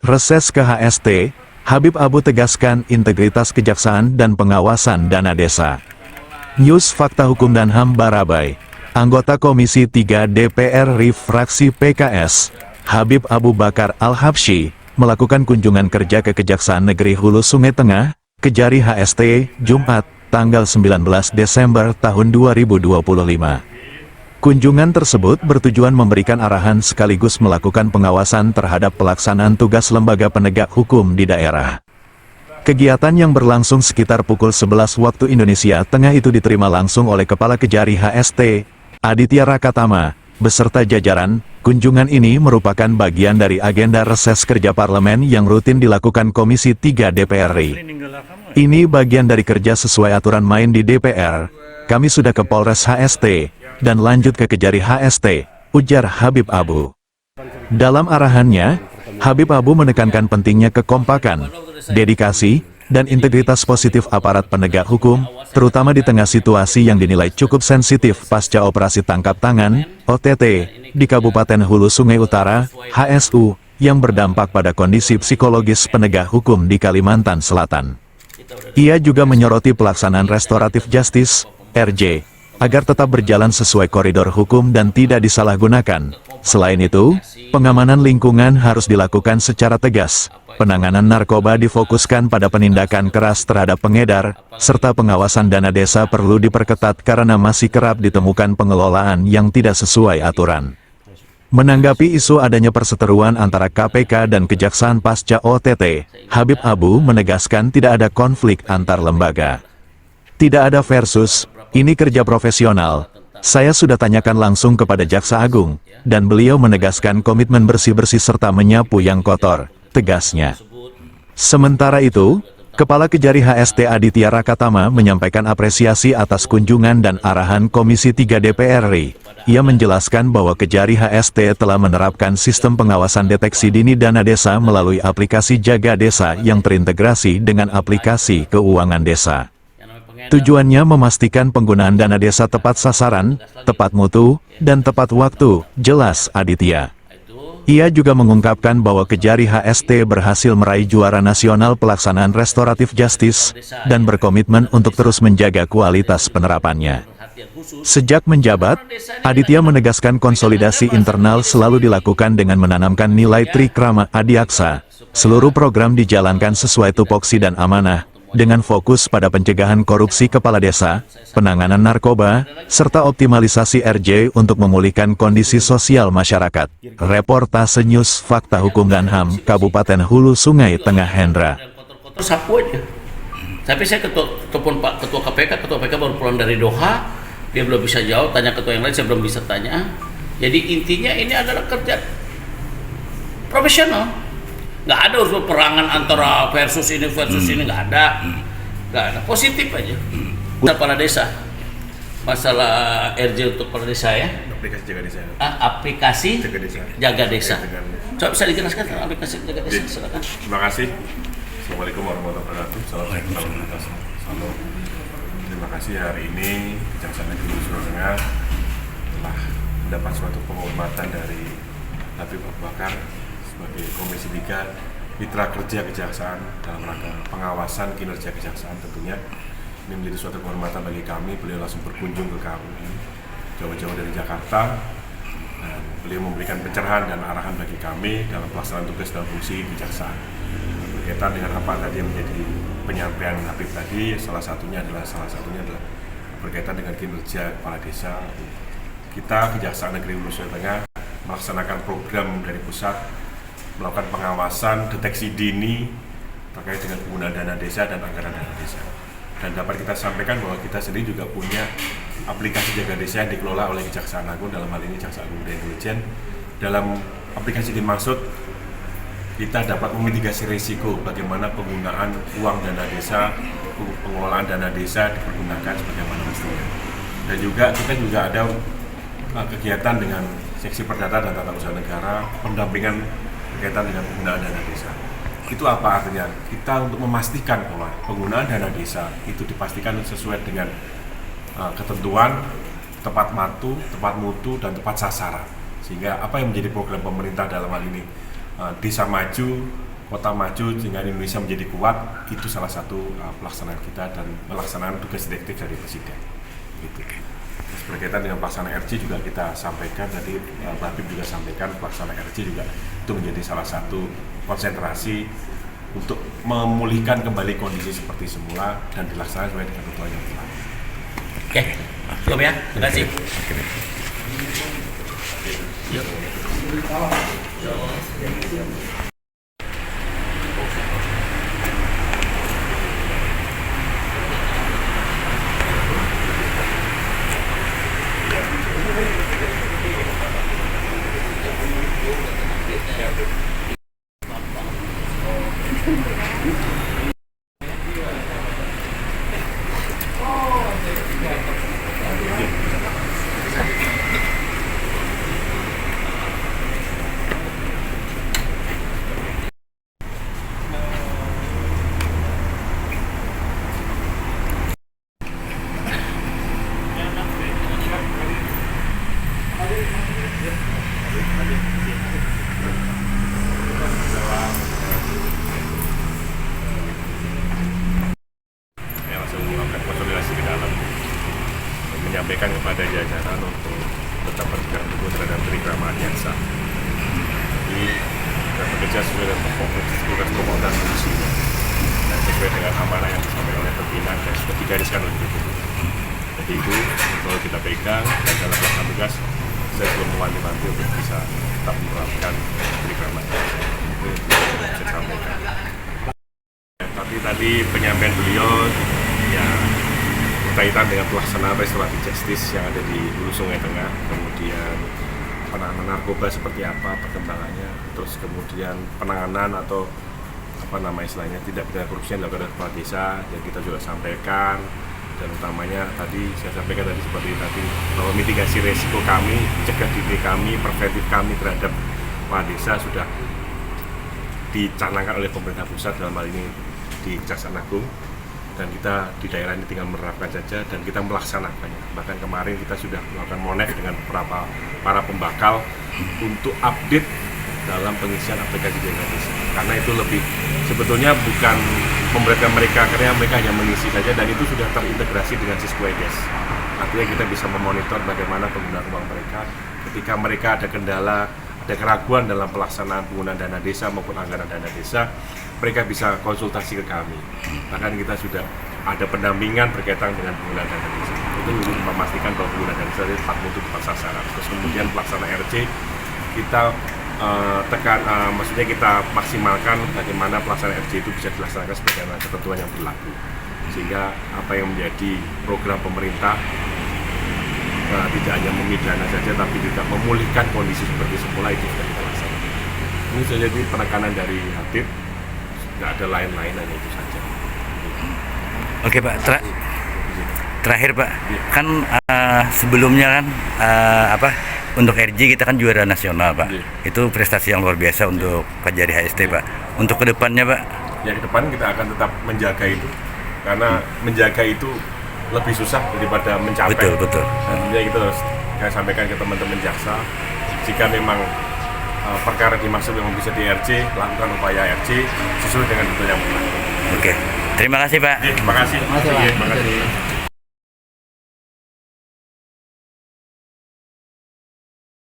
Reses ke HST, Habib Abu tegaskan integritas kejaksaan dan pengawasan dana desa. News Fakta Hukum dan HAM Barabai. Anggota Komisi 3 DPR RI fraksi PKS, Habib Abu Bakar Al-Habsyi, melakukan kunjungan kerja ke Kejaksaan Negeri Hulu Sungai Tengah, Kejari HST, Jumat, tanggal 19 Desember tahun 2025. Kunjungan tersebut bertujuan memberikan arahan sekaligus melakukan pengawasan terhadap pelaksanaan tugas lembaga penegak hukum di daerah. Kegiatan yang berlangsung sekitar pukul 11 waktu Indonesia Tengah itu diterima langsung oleh Kepala Kejari HST, Aditya Rakatama, beserta jajaran. Kunjungan ini merupakan bagian dari agenda reses kerja parlemen yang rutin dilakukan Komisi 3 DPR RI. Ini bagian dari kerja sesuai aturan main di DPR. Kami sudah ke Polres HST, dan lanjut ke Kejari HST, ujar Habib Abu. Dalam arahannya, Habib Abu menekankan pentingnya kekompakan, dedikasi, dan integritas positif aparat penegak hukum, terutama di tengah situasi yang dinilai cukup sensitif pasca operasi tangkap tangan, OTT, di Kabupaten Hulu Sungai Utara, HSU, yang berdampak pada kondisi psikologis penegak hukum di Kalimantan Selatan. Ia juga menyoroti pelaksanaan restoratif justice, RJ, agar tetap berjalan sesuai koridor hukum dan tidak disalahgunakan. Selain itu, pengamanan lingkungan harus dilakukan secara tegas. Penanganan narkoba difokuskan pada penindakan keras terhadap pengedar, serta pengawasan dana desa perlu diperketat karena masih kerap ditemukan pengelolaan yang tidak sesuai aturan. Menanggapi isu adanya perseteruan antara KPK dan Kejaksaan pasca OTT, Habib Abu menegaskan tidak ada konflik antar lembaga. Tidak ada versus, ini kerja profesional. Saya sudah tanyakan langsung kepada Jaksa Agung, dan beliau menegaskan komitmen bersih-bersih serta menyapu yang kotor, tegasnya. Sementara itu, Kepala Kejari HST Aditya Rakatama menyampaikan apresiasi atas kunjungan dan arahan Komisi 3 DPR RI. Ia menjelaskan bahwa Kejari HST telah menerapkan sistem pengawasan deteksi dini dana desa melalui aplikasi Jaga Desa yang terintegrasi dengan aplikasi keuangan desa. Tujuannya memastikan penggunaan dana desa tepat sasaran, tepat mutu, dan tepat waktu, jelas Aditya. Ia juga mengungkapkan bahwa Kejari HST berhasil meraih juara nasional pelaksanaan restoratif justice, dan berkomitmen untuk terus menjaga kualitas penerapannya. Sejak menjabat, Aditya menegaskan konsolidasi internal selalu dilakukan dengan menanamkan nilai Trikrama Adiaksa. Seluruh program dijalankan sesuai tupoksi dan amanah, dengan fokus pada pencegahan korupsi kepala desa, penanganan narkoba, serta optimalisasi RJ untuk memulihkan kondisi sosial masyarakat. Reportase News Fakta Hukum dan HAM, Kabupaten Hulu Sungai Tengah Hendra. Sapu aja. Tapi saya telepon Pak Ketua KPK baru pulang dari Doha, dia belum bisa jawab, tanya ketua yang lain saya belum bisa tanya. Jadi intinya ini adalah kerja profesional. Nggak ada urusan perangan antara versus ini, nggak ada, positif aja. Buat kepala desa, masalah RJ untuk kepala desa ya, aplikasi Jaga Desa. Aplikasi Jaga Desa. Coba bisa dijelaskan tentang aplikasi Jaga Desa, silakan. Terima kasih. Assalamualaikum warahmatullahi wabarakatuh. Salam. Terima kasih hari ini Kejaksaan Negeri Hulu Sungai Tengah telah mendapat suatu penghormatan dari Habib Abu Bakar sebagai Komisi 3 Mitra Kerja Kejaksaan dalam rangka pengawasan kinerja Kejaksaan. Tentunya ini menjadi suatu kehormatan bagi kami. Beliau langsung berkunjung ke kami jauh-jauh dari Jakarta, dan beliau memberikan pencerahan dan arahan bagi kami dalam pelaksanaan tugas dan fungsi Kejaksaan. Berkaitan dengan apa tadi yang menjadi penyampaian Habib tadi, salah satunya adalah berkaitan dengan kinerja kepala desa. Kita Kejaksaan Negeri Hulu Sungai Tengah melaksanakan program dari pusat, melakukan pengawasan deteksi dini terkait dengan penggunaan dana desa dan anggaran dana desa. Dan dapat kita sampaikan bahwa kita sendiri juga punya aplikasi Jaga Desa yang dikelola oleh Kejaksaan Agung, dalam hal ini Jaksa Agung dan Intelijen. Dalam aplikasi dimaksud kita dapat memitigasi risiko bagaimana penggunaan uang dana desa, pengelolaan dana desa dipergunakan sebagaimana mestinya. Dan juga kita juga ada kegiatan dengan Seksi Perdata dan Tata Usaha Negara, pendampingan berkaitan dengan penggunaan dana desa. Itu apa artinya? Kita untuk memastikan bahwa penggunaan dana desa itu dipastikan sesuai dengan ketentuan, tepat mutu, dan tepat sasaran. Sehingga apa yang menjadi program pemerintah dalam hal ini Desa Maju kota maju sehingga Indonesia menjadi kuat, itu salah satu pelaksanaan kita dan pelaksanaan tugas direktif dari Presiden. Gitu. Terus berkaitan dengan pelaksanaan RJ juga kita sampaikan, tadi Pak Habib juga sampaikan pelaksanaan RJ juga itu menjadi salah satu konsentrasi untuk memulihkan kembali kondisi seperti semula dan dilaksanakan sesuai dengan ketentuan yang berlaku. Oke, cukup ya. Terima kasih. Langsung melakukan konsolidasi ke dalam, menyampaikan kepada jajaran untuk tetap berpegang teguh terhadap keberagaman yang sah. Jadi kita bekerja sesuai dengan tugas pokok dan fungsinya dan sesuai dengan amanah yang disampaikan oleh pimpinan dan sudah digariskan oleh PBB. Jadi itu kalau kita pegang dan dalam pelaksanaan tugas, saya belum mewanti-wanti untuk bisa tetap menerapkan keberagaman. Itu yang saya sampaikan. Tapi tadi penyampaian beliau ya berkaitan dengan pelaksanaan restoratif justice yang ada di Hulu Sungai Tengah, kemudian penanganan narkoba seperti apa perkembangannya, terus kemudian penanganan atau istilahnya tindak pidana korupsi yang dilakukan oleh kepala desa yang kita juga sampaikan, dan utamanya tadi saya sampaikan seperti tadi bahwa mitigasi resiko kami, cegah dini kami, preventif kami terhadap kepala desa sudah dicanangkan oleh pemerintah pusat, dalam hal ini di Kejaksaan Agung, dan kita di daerah ini tinggal menerapkan saja dan kita melaksanakannya. Bahkan kemarin kita sudah melakukan monek dengan beberapa para pembakal untuk update dalam pengisian aplikasi jaringan desa, karena itu lebih sebetulnya bukan memberatkan mereka, karena mereka hanya mengisi saja dan itu sudah terintegrasi dengan Siskuedes. Artinya kita bisa memonitor bagaimana penggunaan uang mereka ketika mereka ada kendala, ada keraguan dalam pelaksanaan penggunaan dana desa maupun anggaran dana desa, mereka bisa konsultasi ke kami. Bahkan kita sudah ada pendampingan berkaitan dengan penggunaan dana desa. Itu untuk memastikan bahwa penggunaan dana desa tepat mutu tepat sasaran. Terus kemudian pelaksanaan RC kita maksudnya kita maksimalkan bagaimana pelaksanaan RC itu bisa dilaksanakan sebagaimana ketentuan yang berlaku. Sehingga apa yang menjadi program pemerintah tidak hanya memidana saja, tapi juga memulihkan kondisi seperti semula, itu sudah kita laksanakan. Ini sudah jadi penekanan dari Hatip, tidak ada lain-lain, hanya itu saja. Oke Pak, terakhir Pak, kan sebelumnya kan untuk RJ kita kan juara nasional Pak, itu prestasi yang luar biasa untuk Kajari HST Pak. Untuk kedepannya Pak? Ya, ke depan kita akan tetap menjaga itu, karena menjaga itu lebih susah daripada mencapai. Betul. Jadi kita harus sampaikan ke teman-teman jaksa, jika memang perkara dimaksud yang bisa di RC, lakukan upaya RC sesuai dengan detail yang berlaku. Oke, terima kasih Pak. Terima kasih. Terima kasih. Terima kasih.